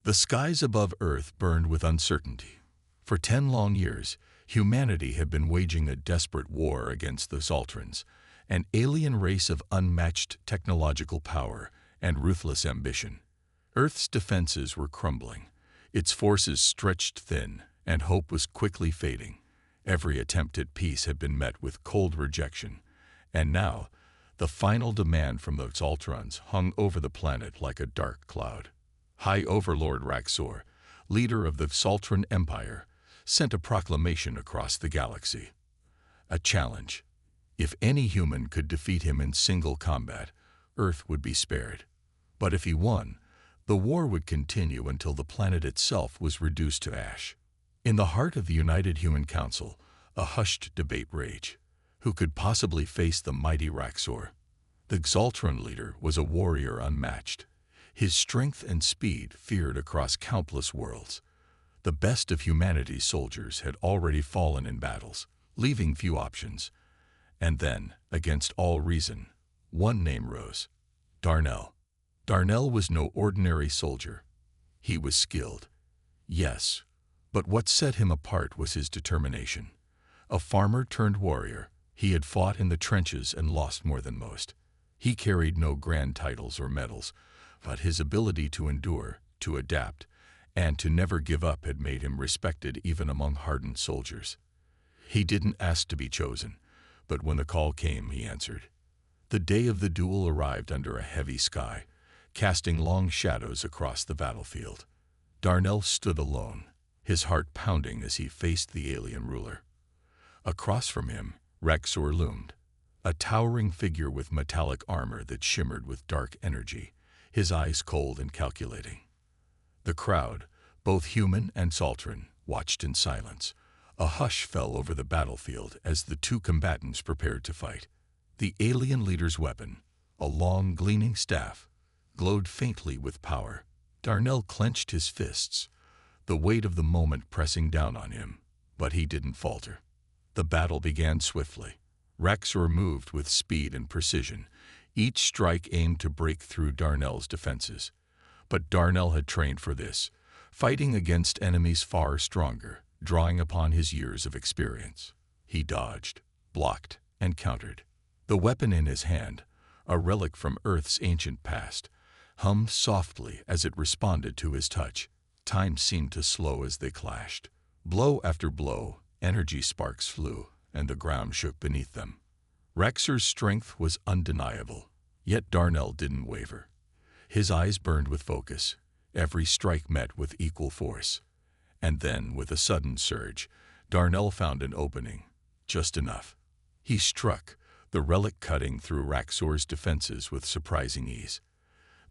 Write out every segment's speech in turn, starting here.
The skies above Earth burned with uncertainty. For 10 long years, humanity had been waging a desperate war against the Zoltrans, an alien race of unmatched technological power and ruthless ambition. Earth's defenses were crumbling, its forces stretched thin, and hope was quickly fading. Every attempt at peace had been met with cold rejection, and now, the final demand from the Zoltrans hung over the planet like a dark cloud. High Overlord Raxor, leader of the Zoltran Empire, sent a proclamation across the galaxy. A challenge. If any human could defeat him in single combat, Earth would be spared. But if he won, the war would continue until the planet itself was reduced to ash. In the heart of the United Human Council, a hushed debate raged. Who could possibly face the mighty Raxor? The Zoltran leader was a warrior unmatched. His strength and speed feared across countless worlds. The best of humanity's soldiers had already fallen in battles, leaving few options. And then, against all reason, one name rose: Darnell. Darnell was no ordinary soldier. He was skilled, yes, but what set him apart was his determination. A farmer turned warrior, he had fought in the trenches and lost more than most. He carried no grand titles or medals, but his ability to endure, to adapt, and to never give up had made him respected even among hardened soldiers. He didn't ask to be chosen, but when the call came, he answered. The day of the duel arrived under a heavy sky, casting long shadows across the battlefield. Darnell stood alone, his heart pounding as he faced the alien ruler. Across from him, Raxor loomed, a towering figure with metallic armor that shimmered with dark energy, his eyes cold and calculating. The crowd, both human and Zoltran, watched in silence. A hush fell over the battlefield as the two combatants prepared to fight. The alien leader's weapon, a long, gleaming staff, glowed faintly with power. Darnell clenched his fists, the weight of the moment pressing down on him, but he didn't falter. The battle began swiftly. Raxor moved with speed and precision, each strike aimed to break through Darnell's defenses. But Darnell had trained for this, fighting against enemies far stronger, drawing upon his years of experience. He dodged, blocked, and countered. The weapon in his hand, a relic from Earth's ancient past, hummed softly as it responded to his touch. Time seemed to slow as they clashed. Blow after blow, energy sparks flew, and the ground shook beneath them. Raxor's strength was undeniable, yet Darnell didn't waver. His eyes burned with focus, every strike met with equal force. And then, with a sudden surge, Darnell found an opening, just enough. He struck, the relic cutting through Raxor's defenses with surprising ease.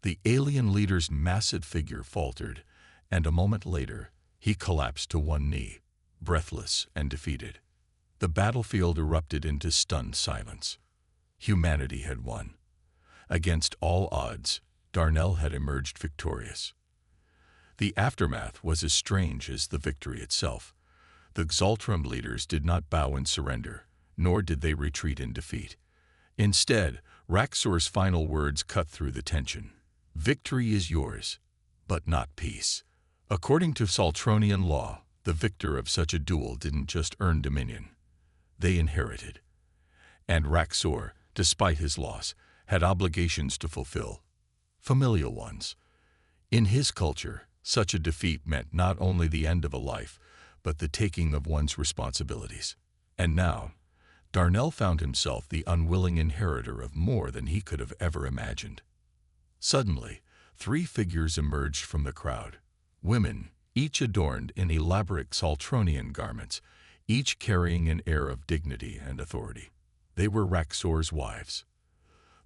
The alien leader's massive figure faltered, and a moment later, he collapsed to one knee, breathless and defeated. The battlefield erupted into stunned silence. Humanity had won. Against all odds, Darnell had emerged victorious. The aftermath was as strange as the victory itself. The Zoltran leaders did not bow in surrender, nor did they retreat in defeat. Instead, Raxor's final words cut through the tension. Victory is yours, but not peace. According to Zoltronian law, the victor of such a duel didn't just earn dominion. They inherited. And Raxor, despite his loss, had obligations to fulfill. Familial ones. In his culture, such a defeat meant not only the end of a life, but the taking of one's responsibilities. And now, Darnell found himself the unwilling inheritor of more than he could have ever imagined. Suddenly, 3 figures emerged from the crowd. Women, each adorned in elaborate Zoltronian garments, each carrying an air of dignity and authority. They were Raxor's wives.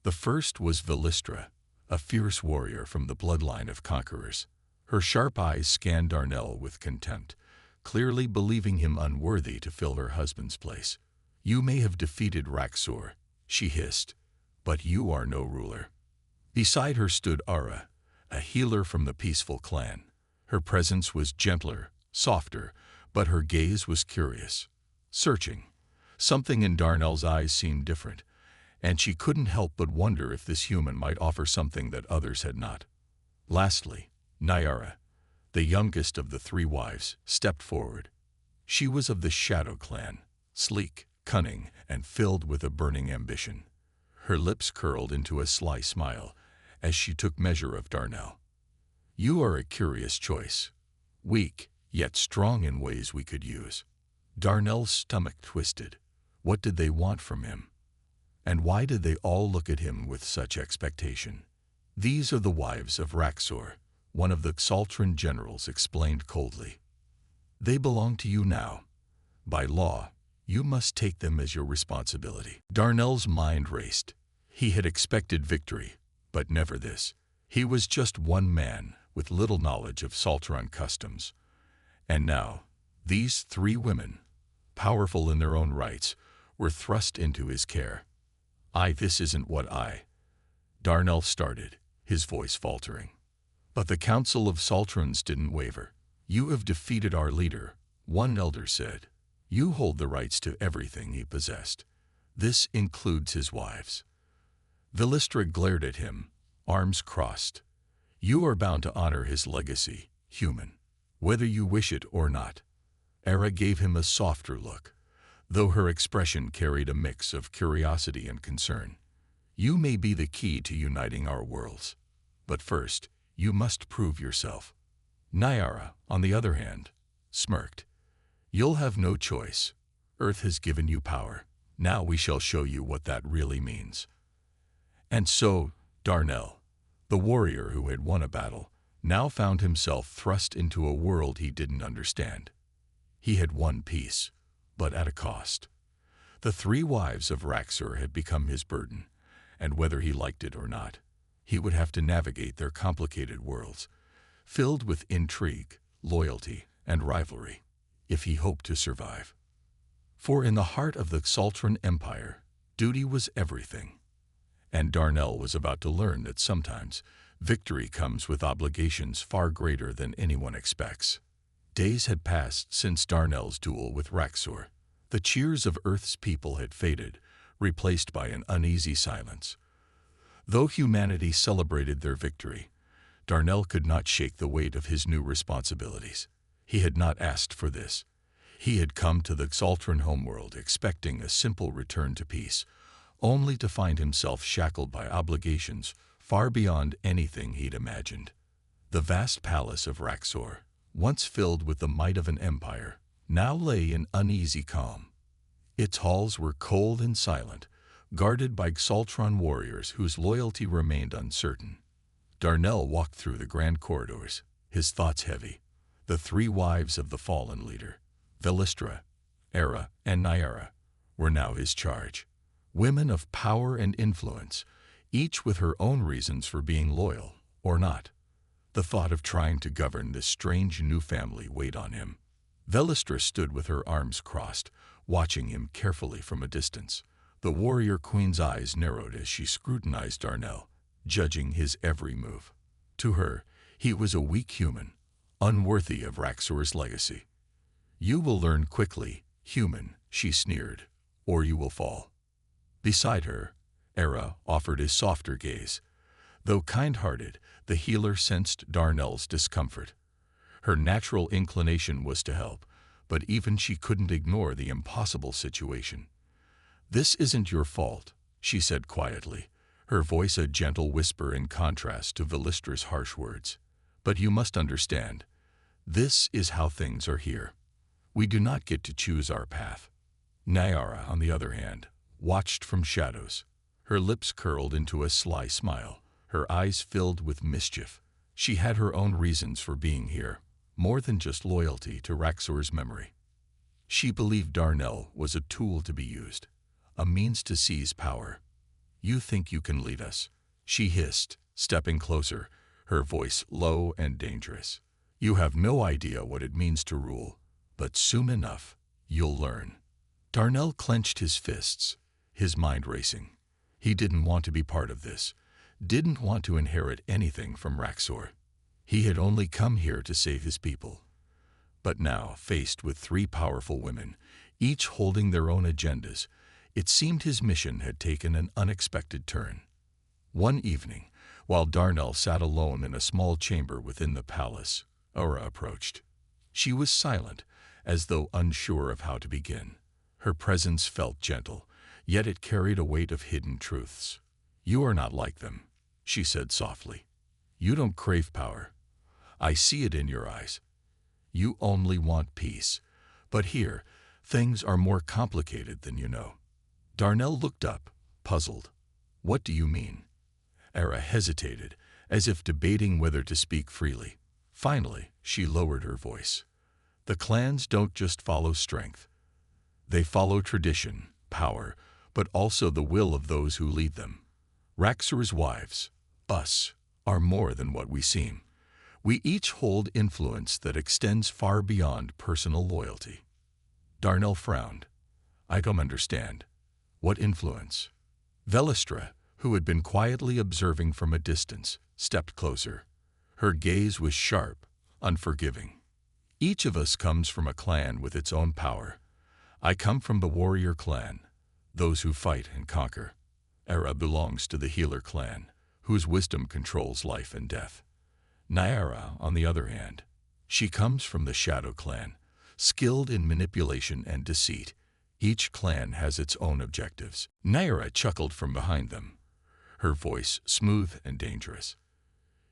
The first was Velistra, a fierce warrior from the bloodline of conquerors. Her sharp eyes scanned Darnell with contempt, clearly believing him unworthy to fill her husband's place. "You may have defeated Raxor," she hissed, "but you are no ruler." Beside her stood Ara, a healer from the peaceful clan. Her presence was gentler, softer, but her gaze was curious, searching. Something in Darnell's eyes seemed different, and she couldn't help but wonder if this human might offer something that others had not. Lastly, Nyara, The youngest of the three wives stepped forward. She was of the Shadow clan, sleek, cunning, and filled with a burning ambition. Her lips curled into a sly smile as she took measure of Darnell. "You are a curious choice. Weak, yet strong in ways we could use." Darnell's stomach twisted. What did they want from him? And why did they all look at him with such expectation? "These are the wives of Raxor," one of the Xaltran generals explained coldly. "They belong to you now. By law, you must take them as your responsibility." Darnell's mind raced. He had expected victory, but never this. He was just one man with little knowledge of Xaltran customs. And now, these three women, powerful in their own rights, were thrust into his care. This isn't what I—" Darnell started, his voice faltering. But the Council of Xaltrans didn't waver. "You have defeated our leader," one elder said. "You hold the rights to everything he possessed. This includes his wives." Velistra glared at him, arms crossed. "You are bound to honor his legacy, human, whether you wish it or not." Era gave him a softer look, though her expression carried a mix of curiosity and concern. "You may be the key to uniting our worlds, but first, you must prove yourself." Nyara, on the other hand, smirked. "You'll have no choice. Earth has given you power. Now we shall show you what that really means." And so, Darnell, the warrior who had won a battle, now found himself thrust into a world he didn't understand. He had won peace, but at a cost. The three wives of Raxor had become his burden, and whether he liked it or not, he would have to navigate their complicated worlds, filled with intrigue, loyalty, and rivalry, if he hoped to survive. For in the heart of the Xaltran Empire, duty was everything. And Darnell was about to learn that sometimes victory comes with obligations far greater than anyone expects. Days had passed since Darnell's duel with Raxor. The cheers of Earth's people had faded, replaced by an uneasy silence. Though humanity celebrated their victory, Darnell could not shake the weight of his new responsibilities. He had not asked for this. He had come to the Xaltran homeworld expecting a simple return to peace, only to find himself shackled by obligations far beyond anything he'd imagined. The vast palace of Raxor, once filled with the might of an empire, now lay in uneasy calm. Its halls were cold and silent, guarded by Xaltran warriors whose loyalty remained uncertain. Darnell walked through the grand corridors, his thoughts heavy. The three wives of the fallen leader, Velistra, Era, and Nyara, were now his charge. Women of power and influence, each with her own reasons for being loyal or not. The thought of trying to govern this strange new family weighed on him. Velistra stood with her arms crossed, watching him carefully from a distance. The warrior queen's eyes narrowed as she scrutinized Darnell, judging his every move. To her, he was a weak human, unworthy of Raxor's legacy. "You will learn quickly, human," she sneered, "or you will fall." Beside her, Era offered his softer gaze. Though kind-hearted, the healer sensed Darnell's discomfort. Her natural inclination was to help, but even she couldn't ignore the impossible situation. "This isn't your fault," she said quietly, her voice a gentle whisper in contrast to Velistra's harsh words. "But you must understand, this is how things are here. We do not get to choose our path." Nyara, on the other hand, watched from shadows. Her lips curled into a sly smile, her eyes filled with mischief. She had her own reasons for being here, more than just loyalty to Raxor's memory. She believed Darnell was a tool to be used, a means to seize power. "You think you can lead us?" she hissed, stepping closer, her voice low and dangerous. "You have no idea what it means to rule, but soon enough, you'll learn." Darnell clenched his fists, his mind racing. He didn't want to be part of this, didn't want to inherit anything from Raxor. He had only come here to save his people. But now, faced with three powerful women, each holding their own agendas, it seemed his mission had taken an unexpected turn. One evening, while Darnell sat alone in a small chamber within the palace, Aura approached. She was silent, as though unsure of how to begin. Her presence felt gentle, yet it carried a weight of hidden truths. "You are not like them," she said softly. "You don't crave power. I see it in your eyes. You only want peace. But here, things are more complicated than you know." Darnell looked up, puzzled. "What do you mean?" Era hesitated, as if debating whether to speak freely. Finally, she lowered her voice. "The clans don't just follow strength. They follow tradition, power, but also the will of those who lead them. Raxor's wives, us, are more than what we seem. We each hold influence that extends far beyond personal loyalty." Darnell frowned. "I don't understand. What influence?" Velistra, who had been quietly observing from a distance, stepped closer. Her gaze was sharp, unforgiving. "Each of us comes from a clan with its own power. I come from the warrior clan, those who fight and conquer. Era belongs to the healer clan, whose wisdom controls life and death. Nyara, on the other hand, she comes from the shadow clan, skilled in manipulation and deceit. Each clan has its own objectives." Nyara chuckled from behind them, her voice smooth and dangerous.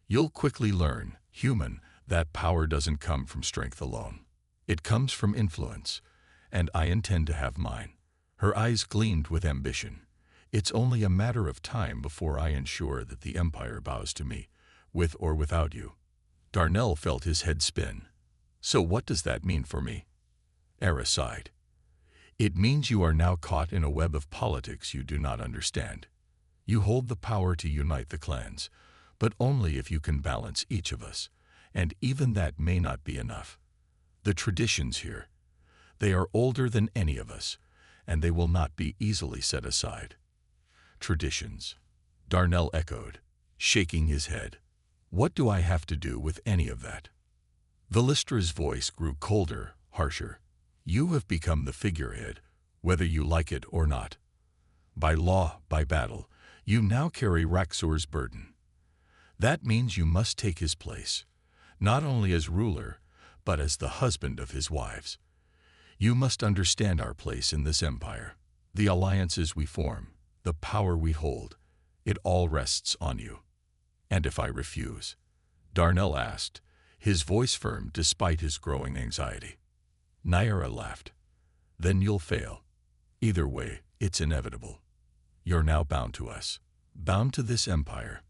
"You'll quickly learn, human, that power doesn't come from strength alone. It comes from influence, and I intend to have mine." Her eyes gleamed with ambition. "It's only a matter of time before I ensure that the Empire bows to me, with or without you." Darnell felt his head spin. "So what does that mean for me?" Era sighed. "It means you are now caught in a web of politics you do not understand. You hold the power to unite the clans, but only if you can balance each of us, and even that may not be enough. The traditions here, they are older than any of us, and they will not be easily set aside." "Traditions," Darnell echoed, shaking his head. "What do I have to do with any of that?" Velistra's voice grew colder, harsher. "You have become the figurehead, whether you like it or not. By law, by battle, you now carry Raxor's burden. That means you must take his place, not only as ruler, but as the husband of his wives. You must understand our place in this empire, the alliances we form, the power we hold. It all rests on you." "And if I refuse?" Darnell asked, his voice firm despite his growing anxiety. Nyara laughed. "Then you'll fail. Either way, it's inevitable. You're now bound to us, bound to this empire,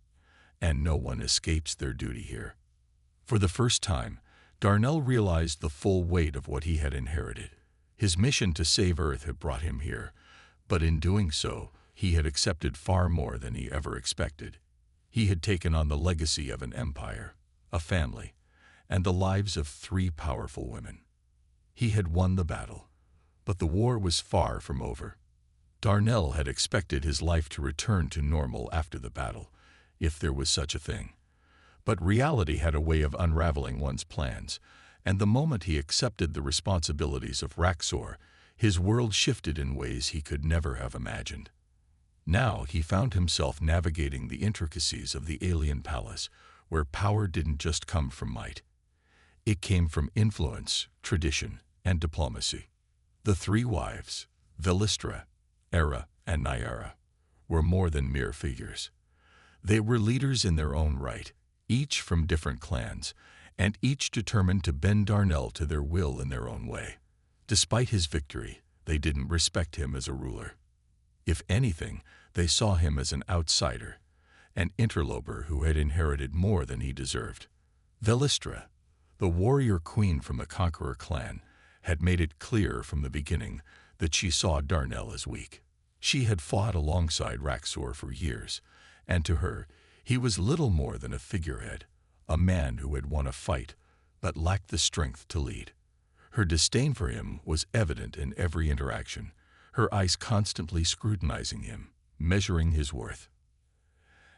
and no one escapes their duty here." For the first time, Darnell realized the full weight of what he had inherited. His mission to save Earth had brought him here, but in doing so, he had accepted far more than he ever expected. He had taken on the legacy of an empire, a family, and the lives of 3 powerful women. He had won the battle, but the war was far from over. Darnell had expected his life to return to normal after the battle, if there was such a thing. But reality had a way of unraveling one's plans, and the moment he accepted the responsibilities of Raxor, his world shifted in ways he could never have imagined. Now he found himself navigating the intricacies of the alien palace, where power didn't just come from might. It came from influence, tradition, and diplomacy. The 3 wives, Velistra, Era, and Nyara, were more than mere figures. They were leaders in their own right, each from different clans, and each determined to bend Darnell to their will in their own way. Despite his victory, they didn't respect him as a ruler. If anything, they saw him as an outsider, an interloper who had inherited more than he deserved. Velistra, the warrior queen from the Conqueror clan, had made it clear from the beginning that she saw Darnell as weak. She had fought alongside Raxor for years, and to her, he was little more than a figurehead, a man who had won a fight but lacked the strength to lead. Her disdain for him was evident in every interaction, her eyes constantly scrutinizing him, measuring his worth.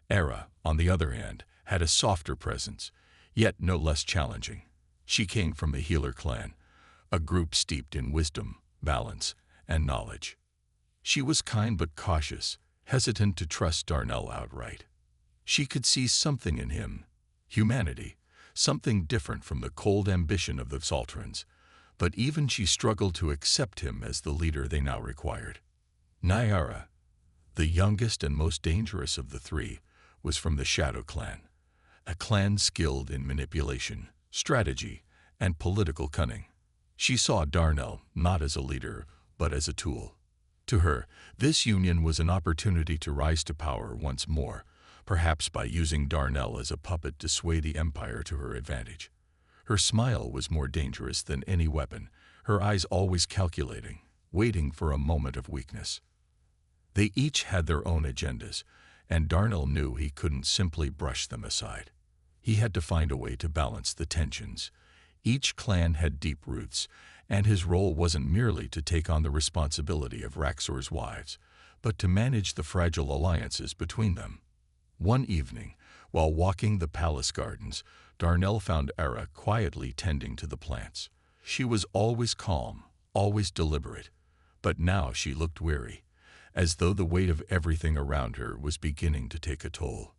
Era, on the other hand, had a softer presence, yet no less challenging. She came from the Healer clan, a group steeped in wisdom, balance, and knowledge. She was kind but cautious, hesitant to trust Darnell outright. She could see something in him, humanity, something different from the cold ambition of the Sultrans, but even she struggled to accept him as the leader they now required. Nyara, the youngest and most dangerous of the three, was from the Shadow Clan, a clan skilled in manipulation, strategy, and political cunning. She saw Darnell not as a leader, but as a tool. To her, this union was an opportunity to rise to power once more, perhaps by using Darnell as a puppet to sway the Empire to her advantage. Her smile was more dangerous than any weapon, her eyes always calculating, waiting for a moment of weakness. They each had their own agendas, and Darnell knew he couldn't simply brush them aside. He had to find a way to balance the tensions. Each clan had deep roots, and his role wasn't merely to take on the responsibility of Raxor's wives, but to manage the fragile alliances between them. One evening, while walking the palace gardens, Darnell found Ara quietly tending to the plants. She was always calm, always deliberate, but now she looked weary, as though the weight of everything around her was beginning to take a toll.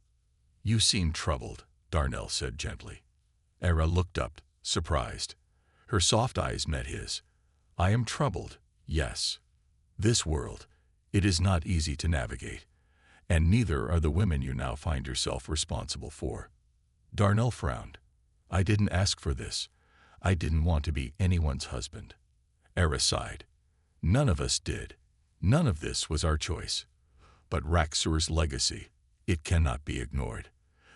"You seem troubled," Darnell said gently. Ara looked up, surprised. Her soft eyes met his. "I am troubled, yes. This world, it is not easy to navigate, and neither are the women you now find yourself responsible for." Darnell frowned. "I didn't ask for this. I didn't want to be anyone's husband." Ara sighed. "None of us did. None of this was our choice. But Raxor's legacy, it cannot be ignored.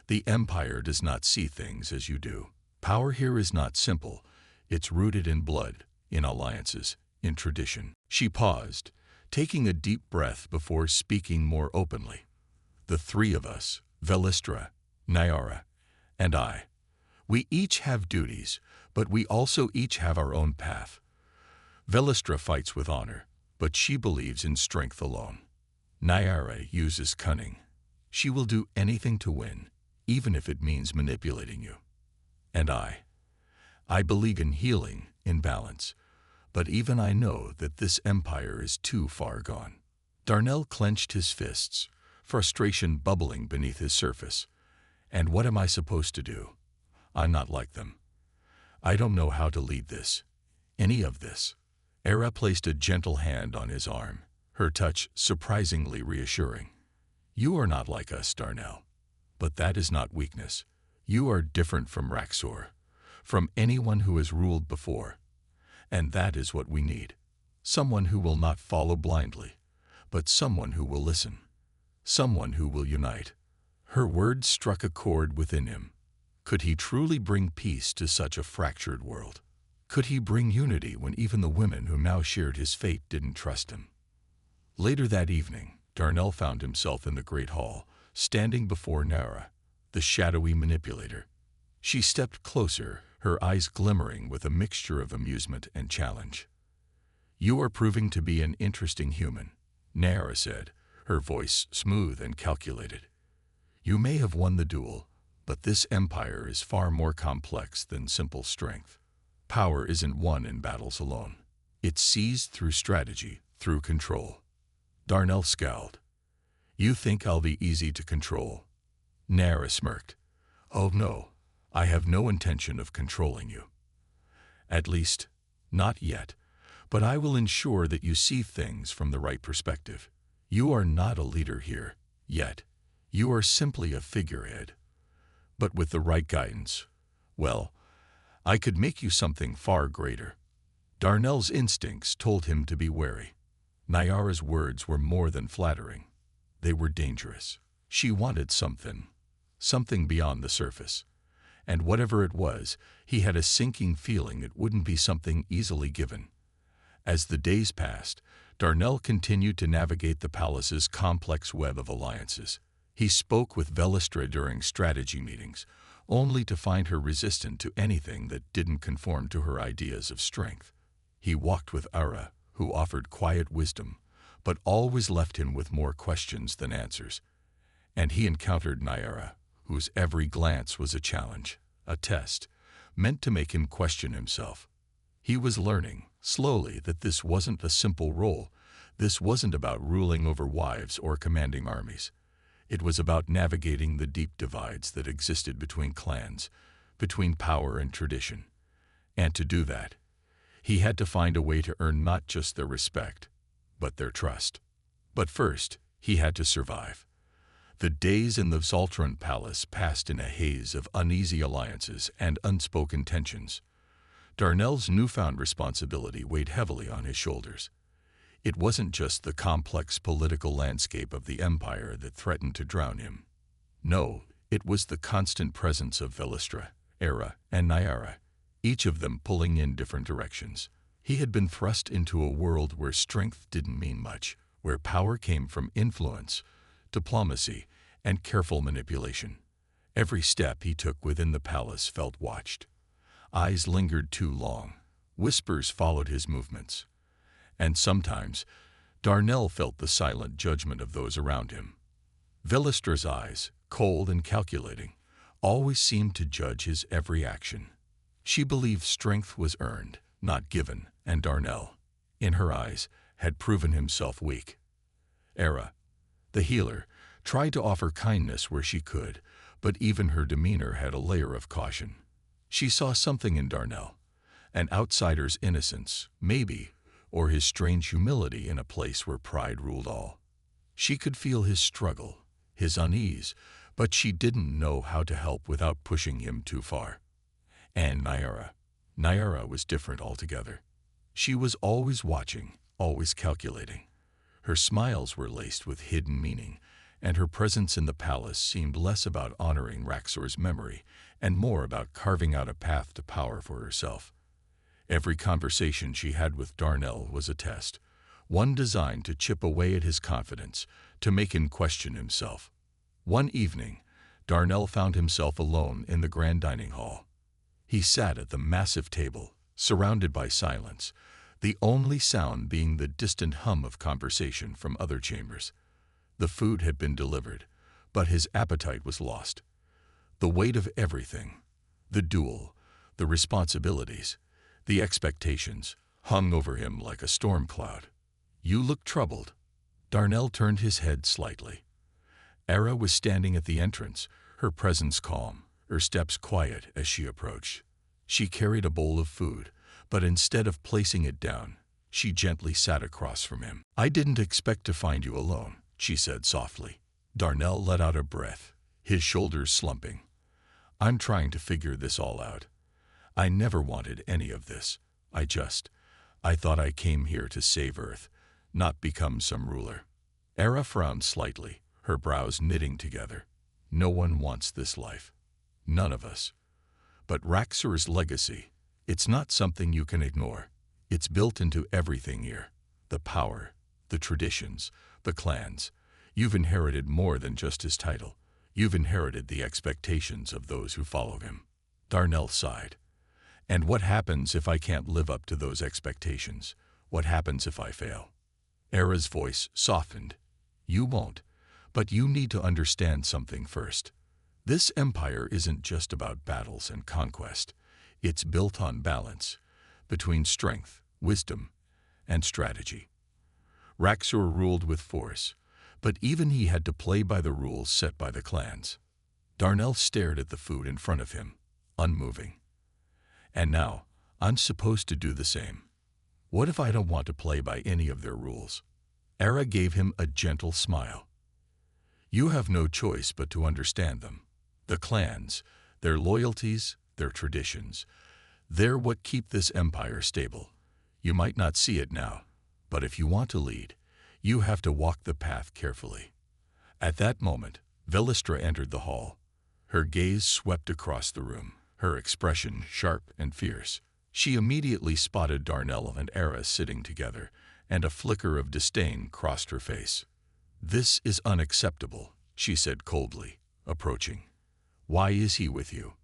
The Empire does not see things as you do. Power here is not simple. It's rooted in blood, in alliances, in tradition." She paused, taking a deep breath before speaking more openly. "The three of us, Velistra, Nyara, and I, we each have duties, but we also each have our own path. Velistra fights with honor, but she believes in strength alone. Nyara uses cunning. She will do anything to win, even if it means manipulating you. And I believe in healing, in balance, but even I know that this empire is too far gone." Darnell clenched his fists, frustration bubbling beneath his surface. "And what am I supposed to do? I'm not like them. I don't know how to lead this, any of this." Ara placed a gentle hand on his arm, her touch surprisingly reassuring. "You are not like us, Darnell. But that is not weakness. You are different from Raxor, from anyone who has ruled before. And that is what we need. Someone who will not follow blindly, but someone who will listen. Someone who will unite." Her words struck a chord within him. Could he truly bring peace to such a fractured world? Could he bring unity when even the women who now shared his fate didn't trust him? Later that evening, Darnell found himself in the Great Hall, standing before Nara, the shadowy manipulator. She stepped closer, her eyes glimmering with a mixture of amusement and challenge. "You are proving to be an interesting human," Nara said, her voice smooth and calculated. "You may have won the duel, but this empire is far more complex than simple strength. Power isn't won in battles alone. It's seized through strategy, through control." Darnell scowled. "You think I'll be easy to control?" Nara smirked. "Oh no, I have no intention of controlling you. At least, not yet, but I will ensure that you see things from the right perspective. You are not a leader here, yet. You are simply a figurehead. But with the right guidance, well, I could make you something far greater." Darnell's instincts told him to be wary. Nyara's words were more than flattering. They were dangerous. She wanted something beyond the surface. And whatever it was, he had a sinking feeling it wouldn't be something easily given. As the days passed, Darnell continued to navigate the palace's complex web of alliances. He spoke with Velistra during strategy meetings, only to find her resistant to anything that didn't conform to her ideas of strength. He walked with Ara, who offered quiet wisdom, but always left him with more questions than answers. And he encountered Nyara, whose every glance was a challenge, a test, meant to make him question himself. He was learning, slowly, that this wasn't a simple role. This wasn't about ruling over wives or commanding armies. It was about navigating the deep divides that existed between clans, between power and tradition. And to do that, he had to find a way to earn not just their respect, but their trust. But first, he had to survive. The days in the Zoltran Palace passed in a haze of uneasy alliances and unspoken tensions. Darnell's newfound responsibility weighed heavily on his shoulders. It wasn't just the complex political landscape of the Empire that threatened to drown him. No, it was the constant presence of Velistra, Era, and Nyara, each of them pulling in different directions. He had been thrust into a world where strength didn't mean much, where power came from influence, diplomacy, and careful manipulation. Every step he took within the palace felt watched. Eyes lingered too long. Whispers followed his movements. And sometimes, Darnell felt the silent judgment of those around him. Velistra's eyes, cold and calculating, always seemed to judge his every action. She believed strength was earned, not given, and Darnell, in her eyes, had proven himself weak. Era, the healer, tried to offer kindness where she could, but even her demeanor had a layer of caution. She saw something in Darnell, an outsider's innocence, maybe, or his strange humility in a place where pride ruled all. She could feel his struggle, his unease, but she didn't know how to help without pushing him too far. And Nyara was different altogether. She was always watching, always calculating. Her smiles were laced with hidden meaning, and her presence in the palace seemed less about honoring Raxor's memory and more about carving out a path to power for herself. Every conversation she had with Darnell was a test, one designed to chip away at his confidence, to make him question himself. One evening, Darnell found himself alone in the grand dining hall. He sat at the massive table, surrounded by silence, the only sound being the distant hum of conversation from other chambers. The food had been delivered, but his appetite was lost. The weight of everything, the duel, the responsibilities, the expectations, hung over him like a storm cloud. "You look troubled." Darnell turned his head slightly. Era was standing at the entrance, her presence calm, her steps quiet as she approached. She carried a bowl of food, but instead of placing it down, she gently sat across from him. "I didn't expect to find you alone," she said softly. Darnell let out a breath, his shoulders slumping. "I'm trying to figure this all out. I never wanted any of this. I thought I came here to save Earth, not become some ruler." Era frowned slightly, her brows knitting together. "No one wants this life. None of us. But Raxor's legacy, it's not something you can ignore. It's built into everything here. The power, the traditions, the clans. You've inherited more than just his title. You've inherited the expectations of those who follow him." Darnell sighed. "And what happens if I can't live up to those expectations? What happens if I fail?" Era's voice softened. "You won't, but you need to understand something first. This empire isn't just about battles and conquest. It's built on balance, between strength, wisdom, and strategy. Raxor ruled with force, but even he had to play by the rules set by the clans." Darnell stared at the food in front of him, unmoving. "And now, I'm supposed to do the same. What if I don't want to play by any of their rules?" Era gave him a gentle smile. "You have no choice but to understand them. The clans, their loyalties, their traditions, they're what keep this empire stable. You might not see it now, but if you want to lead, you have to walk the path carefully." At that moment, Velistra entered the hall. Her gaze swept across the room, her expression sharp and fierce. She immediately spotted Darnell and Era sitting together, and a flicker of disdain crossed her face. "This is unacceptable," she said coldly, approaching. "Why is he with you?"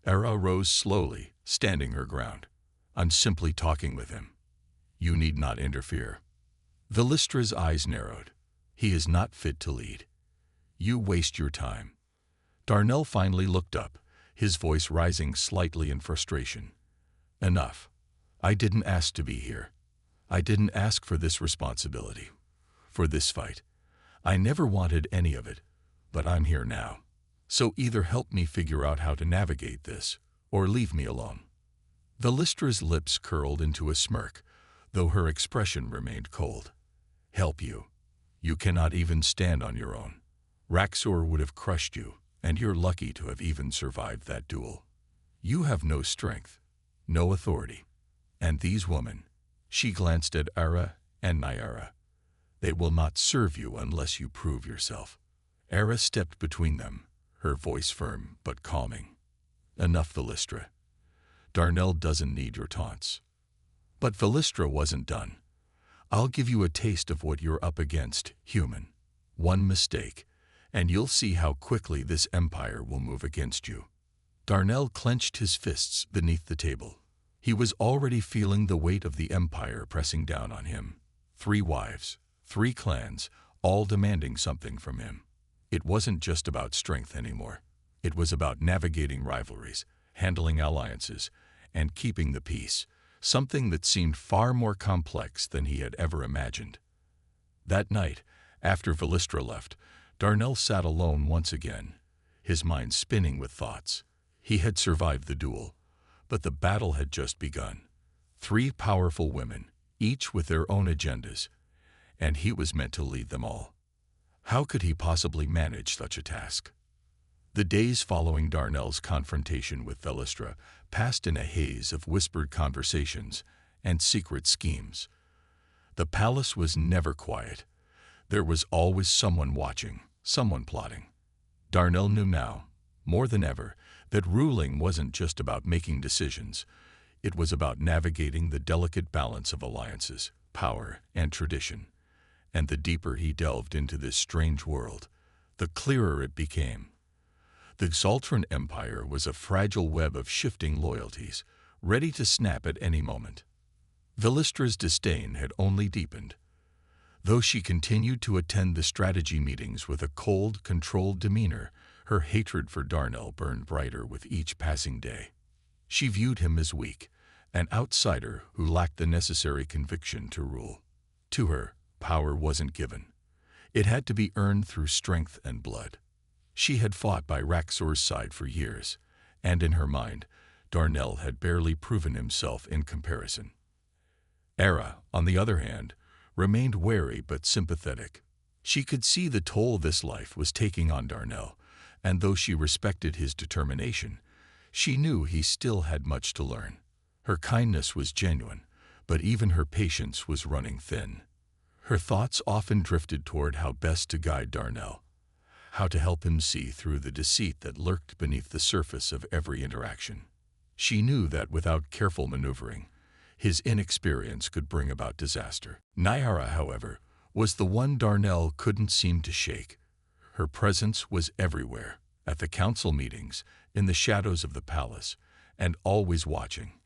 Era rose slowly, standing her ground. "I'm simply talking with him. You need not interfere." Velistra's eyes narrowed. "He is not fit to lead. You waste your time." Darnell finally looked up, his voice rising slightly in frustration. "Enough. I didn't ask to be here. I didn't ask for this responsibility, for this fight. I never wanted any of it, but I'm here now. So either help me figure out how to navigate this, or leave me alone." Velistra's lips curled into a smirk, though her expression remained cold. "Help you? You cannot even stand on your own. Raxor would have crushed you, and you're lucky to have even survived that duel. You have no strength, no authority. And these women," she glanced at Ara and Nyara, "they will not serve you unless you prove yourself." Ara stepped between them, her voice firm but calming. "Enough, Velistra. Darnell doesn't need your taunts." But Velistra wasn't done. "I'll give you a taste of what you're up against, human. One mistake, and you'll see how quickly this empire will move against you." Darnell clenched his fists beneath the table. He was already feeling the weight of the empire pressing down on him. 3 wives, 3 clans, all demanding something from him. It wasn't just about strength anymore. It was about navigating rivalries, handling alliances, and keeping the peace, something that seemed far more complex than he had ever imagined. That night, after Velistra left, Darnell sat alone once again, his mind spinning with thoughts. He had survived the duel, but the battle had just begun. 3 powerful women, each with their own agendas, and he was meant to lead them all. How could he possibly manage such a task? The days following Darnell's confrontation with Velistra passed in a haze of whispered conversations and secret schemes. The palace was never quiet. There was always someone watching, someone plotting. Darnell knew now, more than ever, that ruling wasn't just about making decisions. It was about navigating the delicate balance of alliances, power, and tradition. And the deeper he delved into this strange world, the clearer it became. The Zoltran Empire was a fragile web of shifting loyalties, ready to snap at any moment. Velistra's disdain had only deepened. Though she continued to attend the strategy meetings with a cold, controlled demeanor, her hatred for Darnell burned brighter with each passing day. She viewed him as weak, an outsider who lacked the necessary conviction to rule. To her, power wasn't given. It had to be earned through strength and blood. She had fought by Raxor's side for years, and in her mind, Darnell had barely proven himself in comparison. Ara, on the other hand, remained wary but sympathetic. She could see the toll this life was taking on Darnell, and though she respected his determination, she knew he still had much to learn. Her kindness was genuine, but even her patience was running thin. Her thoughts often drifted toward how best to guide Darnell, how to help him see through the deceit that lurked beneath the surface of every interaction. She knew that without careful maneuvering, his inexperience could bring about disaster. Nyara, however, was the one Darnell couldn't seem to shake. Her presence was everywhere, at the council meetings, in the shadows of the palace, and always watching.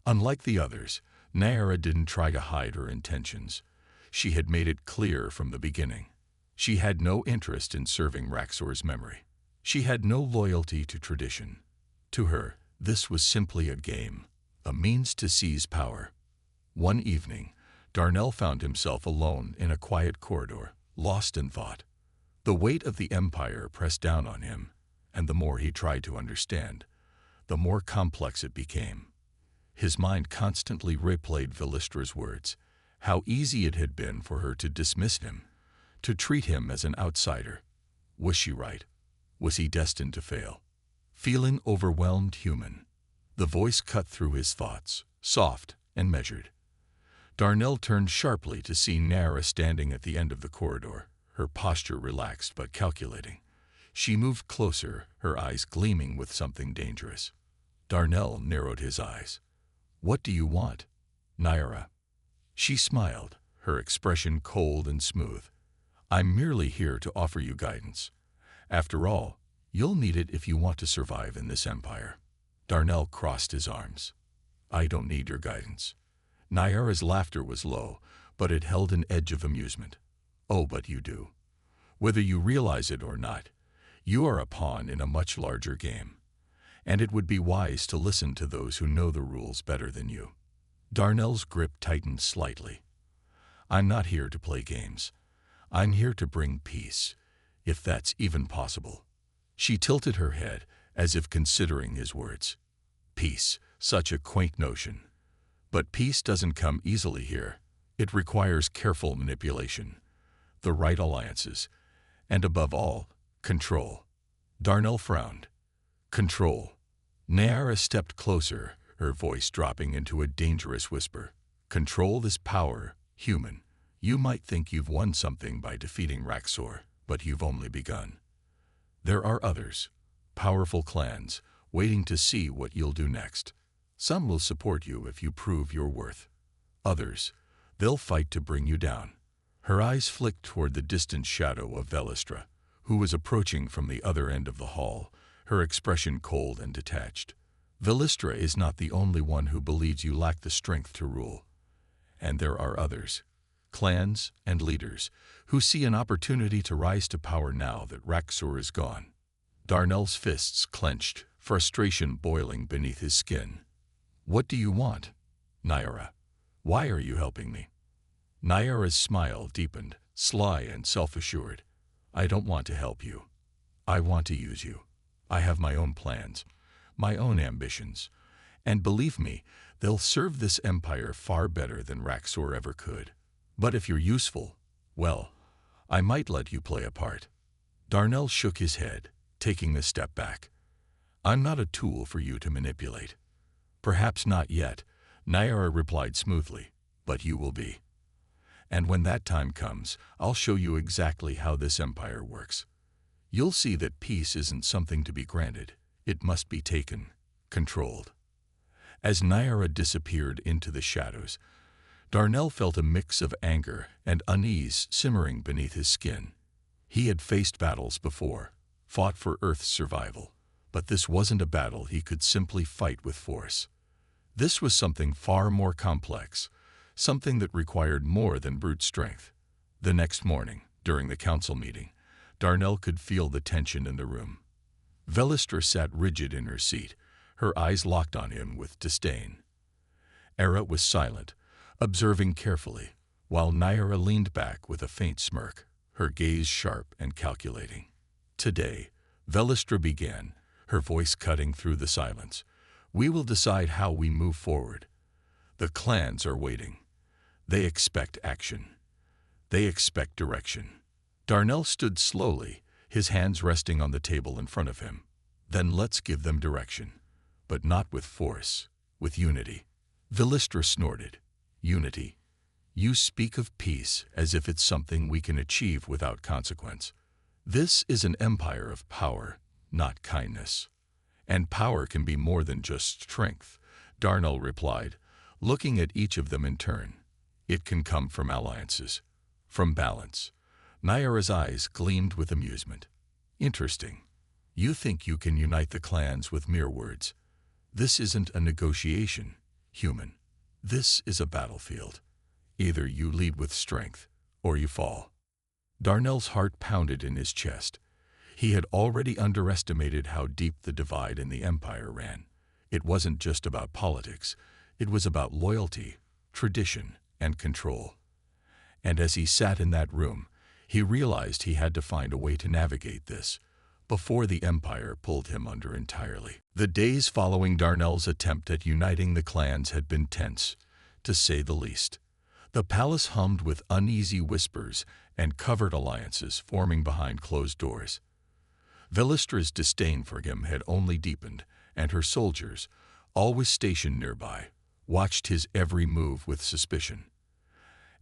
Unlike the others, Nyara didn't try to hide her intentions. She had made it clear from the beginning. She had no interest in serving Raxor's memory. She had no loyalty to tradition. To her, this was simply a game, a means to seize power. One evening, Darnell found himself alone in a quiet corridor, lost in thought. The weight of the empire pressed down on him, and the more he tried to understand, the more complex it became. His mind constantly replayed Velistra's words, how easy it had been for her to dismiss him, to treat him as an outsider. Was she right? Was he destined to fail? Feeling overwhelmed human, the voice cut through his thoughts, soft and measured. Darnell turned sharply to see Nyara standing at the end of the corridor, her posture relaxed but calculating. She moved closer, her eyes gleaming with something dangerous. Darnell narrowed his eyes. "What do you want, Nyara?" She smiled, her expression cold and smooth. "I'm merely here to offer you guidance. After all, you'll need it if you want to survive in this empire." Darnell crossed his arms. "I don't need your guidance." Nyara's laughter was low, but it held an edge of amusement. "Oh, but you do. Whether you realize it or not, you are a pawn in a much larger game, and it would be wise to listen to those who know the rules better than you." Darnell's grip tightened slightly. "I'm not here to play games. I'm here to bring peace, if that's even possible." She tilted her head, as if considering his words. Peace, such a quaint notion. But peace doesn't come easily here. It requires careful manipulation, the right alliances, and above all, control. Darnell frowned. Control. Nayara stepped closer, her voice dropping into a dangerous whisper. Control this power, human. You might think you've won something by defeating Raxor, but you've only begun. There are others, powerful clans, waiting to see what you'll do next. Some will support you if you prove your worth. Others, they'll fight to bring you down. Her eyes flicked toward the distant shadow of Velistra, who was approaching from the other end of the hall, her expression cold and detached. Velistra is not the only one who believes you lack the strength to rule. And there are others, clans and leaders, who see an opportunity to rise to power now that Raxor is gone. Darnell's fists clenched, frustration boiling beneath his skin. What do you want, Nayara? Why are you helping me? Nayara's smile deepened, sly and self-assured. I don't want to help you. I want to use you. I have my own plans, my own ambitions, and believe me, they'll serve this empire far better than Raxor ever could. But if you're useful, well, I might let you play a part. Darnell shook his head, taking a step back. I'm not a tool for you to manipulate. Perhaps not yet, Nayara replied smoothly, but you will be. And when that time comes, I'll show you exactly how this empire works. You'll see that peace isn't something to be granted. It must be taken, controlled. As Nayara disappeared into the shadows, Darnell felt a mix of anger and unease simmering beneath his skin. He had faced battles before, fought for Earth's survival, but this wasn't a battle he could simply fight with force. This was something far more complex, something that required more than brute strength. The next morning, during the council meeting, Darnell could feel the tension in the room. Velistra sat rigid in her seat, her eyes locked on him with disdain. Era was silent, observing carefully, while Nayara leaned back with a faint smirk, her gaze sharp and calculating. Today, Velistra began, her voice cutting through the silence. We will decide how we move forward. The clans are waiting. They expect action. They expect direction. Darnell stood slowly, his hands resting on the table in front of him. Then let's give them direction. But not with force, with unity. Velistra snorted. Unity. You speak of peace as if it's something we can achieve without consequence. This is an empire of power, not kindness. And power can be more than just strength, Darnell replied, looking at each of them in turn. It can come from alliances, from balance. Nayara's eyes gleamed with amusement. Interesting. You think you can unite the clans with mere words. This isn't a negotiation, human. This is a battlefield. Either you lead with strength, or you fall. Darnell's heart pounded in his chest. He had already underestimated how deep the divide in the empire ran. It wasn't just about politics. It was about loyalty, tradition, and control. And as he sat in that room, he realized he had to find a way to navigate this, before the empire pulled him under entirely. The days following Darnell's attempt at uniting the clans had been tense, to say the least. The palace hummed with uneasy whispers and covert alliances forming behind closed doors. Velistra's disdain for him had only deepened, and her soldiers, always stationed nearby, watched his every move with suspicion.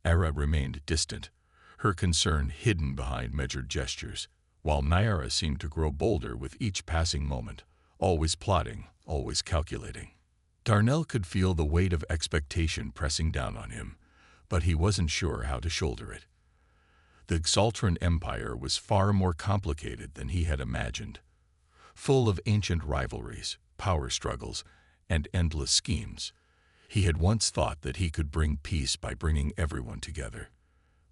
Era remained distant, her concern hidden behind measured gestures, while Nayara seemed to grow bolder with each passing moment, always plotting, always calculating. Darnell could feel the weight of expectation pressing down on him, but he wasn't sure how to shoulder it. The Xaltran Empire was far more complicated than he had imagined, full of ancient rivalries, power struggles, and endless schemes. He had once thought that he could bring peace by bringing everyone together,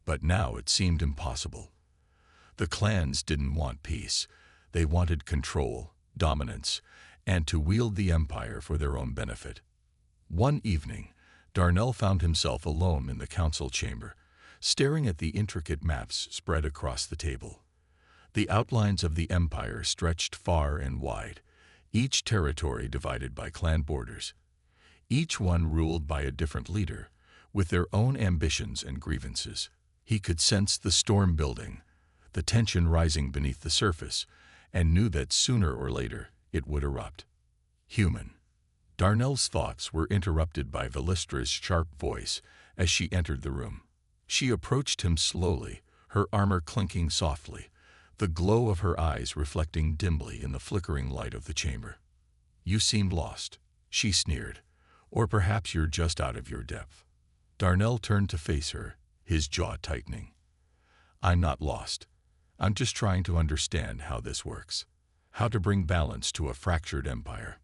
but now it seemed impossible. The clans didn't want peace. They wanted control, dominance, and to wield the empire for their own benefit. One evening, Darnell found himself alone in the council chamber, staring at the intricate maps spread across the table. The outlines of the empire stretched far and wide, each territory divided by clan borders, each one ruled by a different leader, with their own ambitions and grievances. He could sense the storm building, the tension rising beneath the surface, and knew that sooner or later it would erupt. Human. Darnell's thoughts were interrupted by Velistra's sharp voice as she entered the room. She approached him slowly, her armor clinking softly, the glow of her eyes reflecting dimly in the flickering light of the chamber. "You seem lost," she sneered. "Or perhaps you're just out of your depth." Darnell turned to face her, his jaw tightening. "I'm not lost. I'm just trying to understand how this works. How to bring balance to a fractured empire."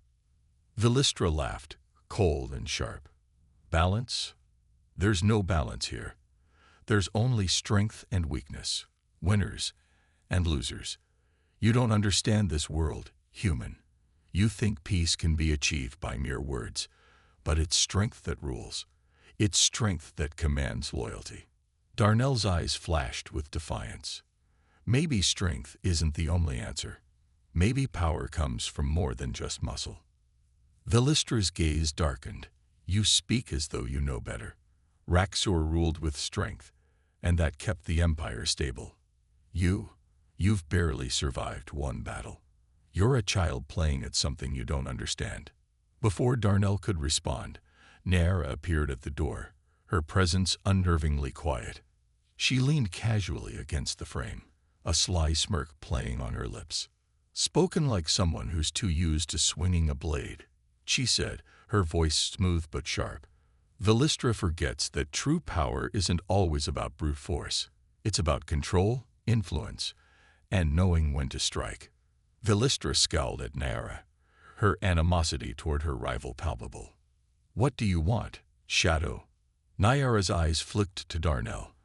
Velistra laughed, cold and sharp. "Balance? There's no balance here. There's only strength and weakness, winners and losers. You don't understand this world, human. You think peace can be achieved by mere words, but it's strength that rules. It's strength that commands loyalty." Darnell's eyes flashed with defiance. Maybe strength isn't the only answer. Maybe power comes from more than just muscle. Velistra's gaze darkened. "You speak as though you know better. Raxor ruled with strength, and that kept the empire stable. You've barely survived one battle. You're a child playing at something you don't understand." Before Darnell could respond, Naira appeared at the door, her presence unnervingly quiet. She leaned casually against the frame, a sly smirk playing on her lips. "Spoken like someone who's too used to swinging a blade," she said, her voice smooth but sharp. "Velistra forgets that true power isn't always about brute force. It's about control, influence, and knowing when to strike." Velistra scowled at Naira, her animosity toward her rival palpable. "What do you want, Shadow?" Naira's eyes flicked to Darnell,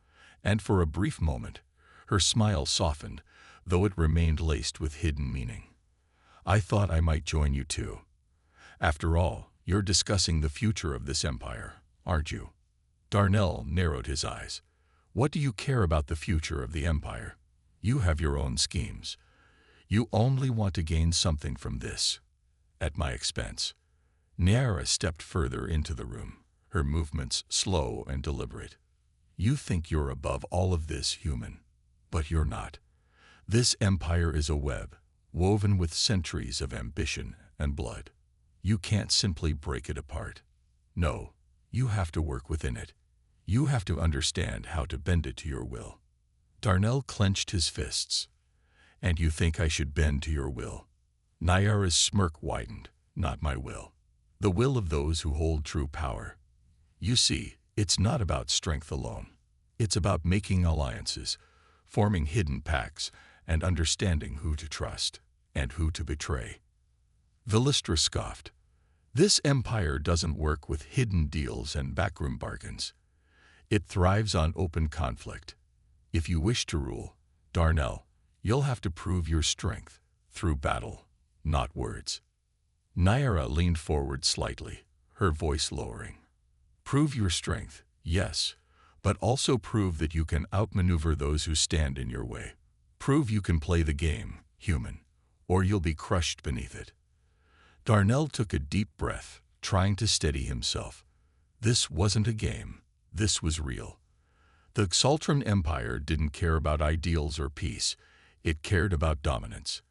and for a brief moment, her smile softened, though it remained laced with hidden meaning. "I thought I might join you too. After all, you're discussing the future of this empire, aren't you?" Darnell narrowed his eyes. "What do you care about the future of the empire? You have your own schemes. You only want to gain something from this, at my expense." Naira stepped further into the room, her movements slow and deliberate. "You think you're above all of this, human, but you're not. This empire is a web, woven with centuries of ambition and blood. You can't simply break it apart. No, you have to work within it. You have to understand how to bend it to your will." Darnell clenched his fists. "And you think I should bend to your will?" Naira's smirk widened. "Not my will. The will of those who hold true power. You see, it's not about strength alone. It's about making alliances, forming hidden pacts, and understanding who to trust and who to betray." Velistra scoffed. "This empire doesn't work with hidden deals and backroom bargains. It thrives on open conflict. If you wish to rule, Darnell, you'll have to prove your strength through battle, not words." Naira leaned forward slightly, her voice lowering. "Prove your strength, yes, but also prove that you can outmaneuver those who stand in your way. Prove you can play the game, human, or you'll be crushed beneath it." Darnell took a deep breath, trying to steady himself. This wasn't a game. This was real. The Xaltran Empire didn't care about ideals or peace. It cared about dominance.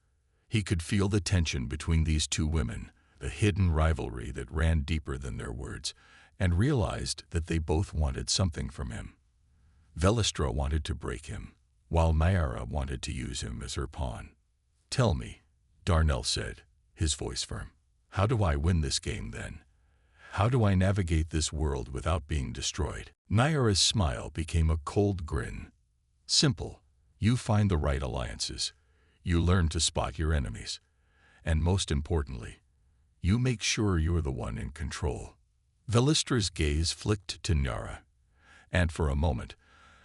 He could feel the tension between these two women, the hidden rivalry that ran deeper than their words, and realized that they both wanted something from him. Velistra wanted to break him, while Naira wanted to use him as her pawn. "Tell me," Darnell said, his voice firm. "How do I win this game then? How do I navigate this world without being destroyed?" Naira's smile became a cold grin. "Simple. You find the right alliances. You learn to spot your enemies. And most importantly, you make sure you're the one in control." Velistra's gaze flicked to Naira, and for a moment,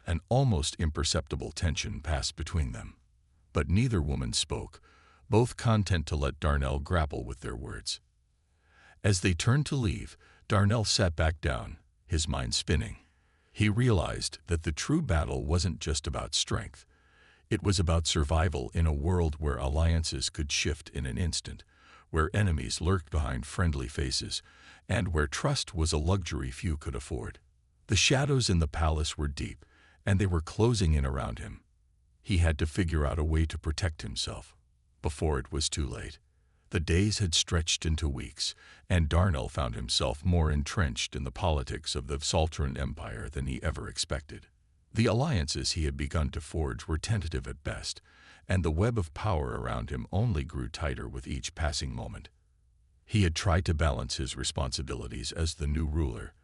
an almost imperceptible tension passed between them. But neither woman spoke, both content to let Darnell grapple with their words. As they turned to leave, Darnell sat back down, his mind spinning. He realized that the true battle wasn't just about strength. It was about survival in a world where alliances could shift in an instant, where enemies lurked behind friendly faces, and where trust was a luxury few could afford. The shadows in the palace were deep, and they were closing in around him. He had to figure out a way to protect himself before it was too late. The days had stretched into weeks, and Darnell found himself more entrenched in the politics of the Saltran Empire than he ever expected. The alliances he had begun to forge were tentative at best, and the web of power around him only grew tighter with each passing moment. He had tried to balance his responsibilities as the new ruler,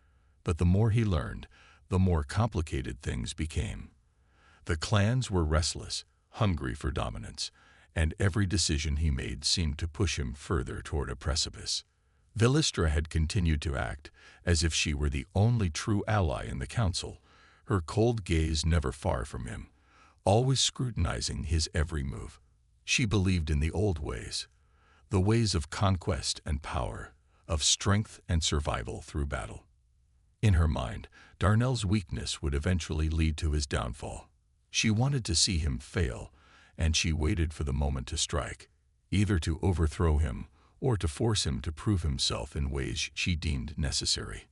but the more he learned, the more complicated things became. The clans were restless, hungry for dominance, and every decision he made seemed to push him further toward a precipice. Villistra had continued to act as if she were the only true ally in the council, her cold gaze never far from him, always scrutinizing his every move. She believed in the old ways, the ways of conquest and power, of strength and survival through battle. In her mind, Darnell's weakness would eventually lead to his downfall. She wanted to see him fail, and she waited for the moment to strike, either to overthrow him or to force him to prove himself in ways she deemed necessary.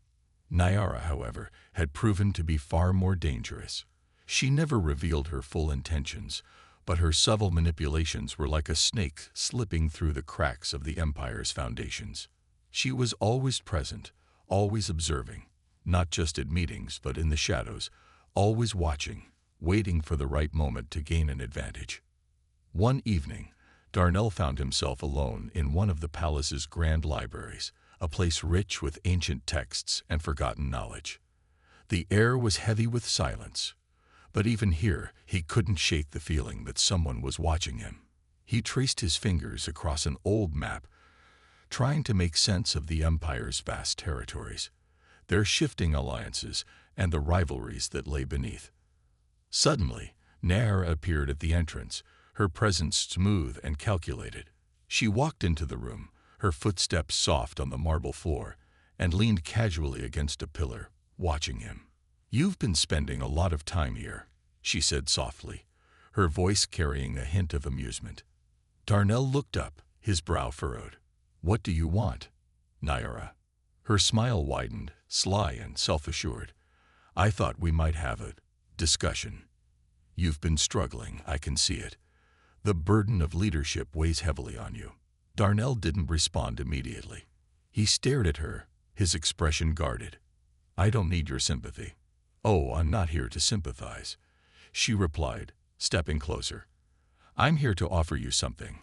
Nyara, however, had proven to be far more dangerous. She never revealed her full intentions, but her subtle manipulations were like a snake slipping through the cracks of the Empire's foundations. She was always present, always observing, not just at meetings but in the shadows, always watching, waiting for the right moment to gain an advantage. One evening, Darnell found himself alone in one of the palace's grand libraries, a place rich with ancient texts and forgotten knowledge. The air was heavy with silence, but even here he couldn't shake the feeling that someone was watching him. He traced his fingers across an old map, trying to make sense of the Empire's vast territories, their shifting alliances, and the rivalries that lay beneath. Suddenly, Nyara appeared at the entrance, her presence smooth and calculated. She walked into the room, her footsteps soft on the marble floor, and leaned casually against a pillar, watching him. "You've been spending a lot of time here," she said softly, her voice carrying a hint of amusement. Darnell looked up, his brow furrowed. "What do you want, Nyara?" Her smile widened, sly and self-assured. "I thought we might have a discussion. You've been struggling, I can see it. The burden of leadership weighs heavily on you." Darnell didn't respond immediately. He stared at her, his expression guarded. "I don't need your sympathy." "Oh, I'm not here to sympathize," she replied, stepping closer. "I'm here to offer you something.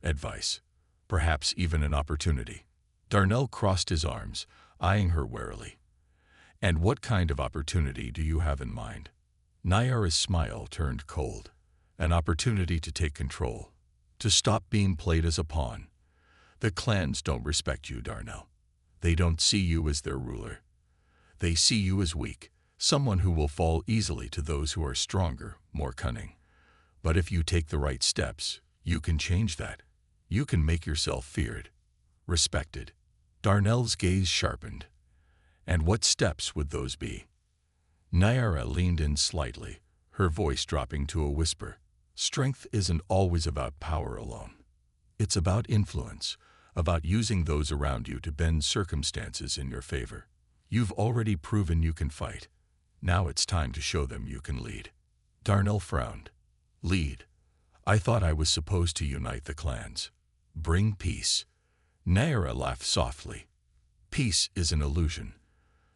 Advice. Perhaps even an opportunity." Darnell crossed his arms, eyeing her warily. "And what kind of opportunity do you have in mind?" Nyara's smile turned cold. "An opportunity to take control, to stop being played as a pawn. The clans don't respect you, Darnell. They don't see you as their ruler. They see you as weak, someone who will fall easily to those who are stronger, more cunning. But if you take the right steps, you can change that. You can make yourself feared, respected." Darnell's gaze sharpened. "And what steps would those be?" Nyara leaned in slightly, her voice dropping to a whisper. "Strength isn't always about power alone. It's about influence, about using those around you to bend circumstances in your favor. You've already proven you can fight. Now it's time to show them you can lead." Darnell frowned. "Lead? I thought I was supposed to unite the clans. Bring peace." Nyara laughed softly. "Peace is an illusion.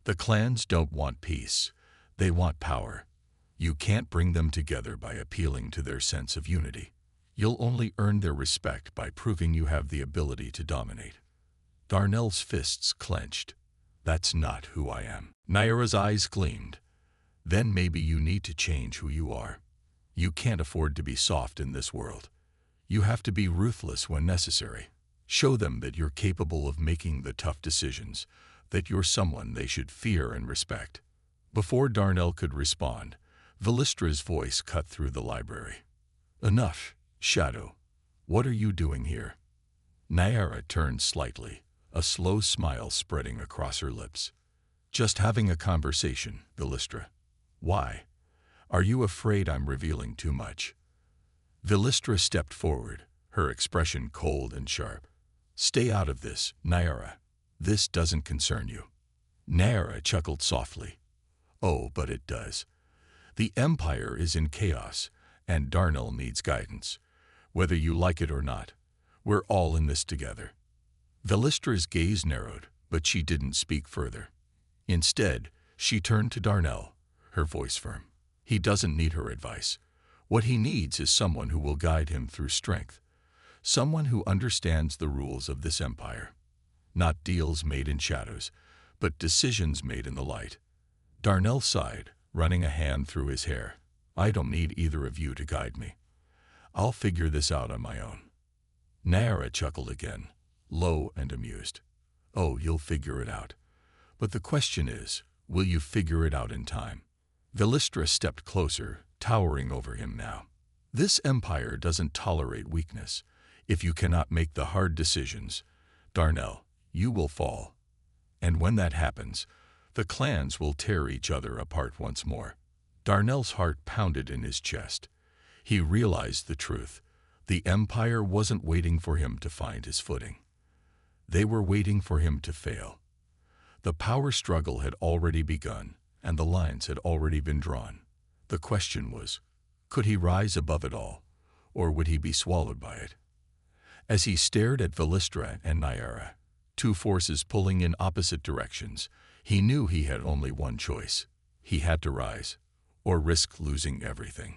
The clans don't want peace. They want power. You can't bring them together by appealing to their sense of unity. You'll only earn their respect by proving you have the ability to dominate." Darnell's fists clenched. "That's not who I am." Nyara's eyes gleamed. "Then maybe you need to change who you are. You can't afford to be soft in this world. You have to be ruthless when necessary. Show them that you're capable of making the tough decisions, that you're someone they should fear and respect." Before Darnell could respond, Villistra's voice cut through the library. "Enough, Shadow. What are you doing here?" Nyara turned slightly, a slow smile spreading across her lips. "Just having a conversation, Villistra." "Why? Are you afraid I'm revealing too much?" Villistra stepped forward, her expression cold and sharp. Stay out of this, Nyara. This doesn't concern you. Nyara chuckled softly. Oh, but it does. The Empire is in chaos, and Darnell needs guidance. Whether you like it or not, we're all in this together. Velistra's gaze narrowed, but she didn't speak further. Instead, she turned to Darnell, her voice firm. He doesn't need her advice. What he needs is someone who will guide him through strength. Someone who understands the rules of this empire. Not deals made in shadows, but decisions made in the light. Darnell sighed, running a hand through his hair. I don't need either of you to guide me. I'll figure this out on my own. Nyara chuckled again, low and amused. Oh, you'll figure it out. But the question is, will you figure it out in time? Velistra stepped closer, towering over him now. This empire doesn't tolerate weakness. If you cannot make the hard decisions, Darnell, you will fall. And when that happens, the clans will tear each other apart once more. Darnell's heart pounded in his chest. He realized the truth. The Empire wasn't waiting for him to find his footing. They were waiting for him to fail. The power struggle had already begun, and the lines had already been drawn. The question was, could he rise above it all, or would he be swallowed by it? As he stared at Velistra and Nyara, two forces pulling in opposite directions, he knew he had only one choice. He had to rise, or risk losing everything.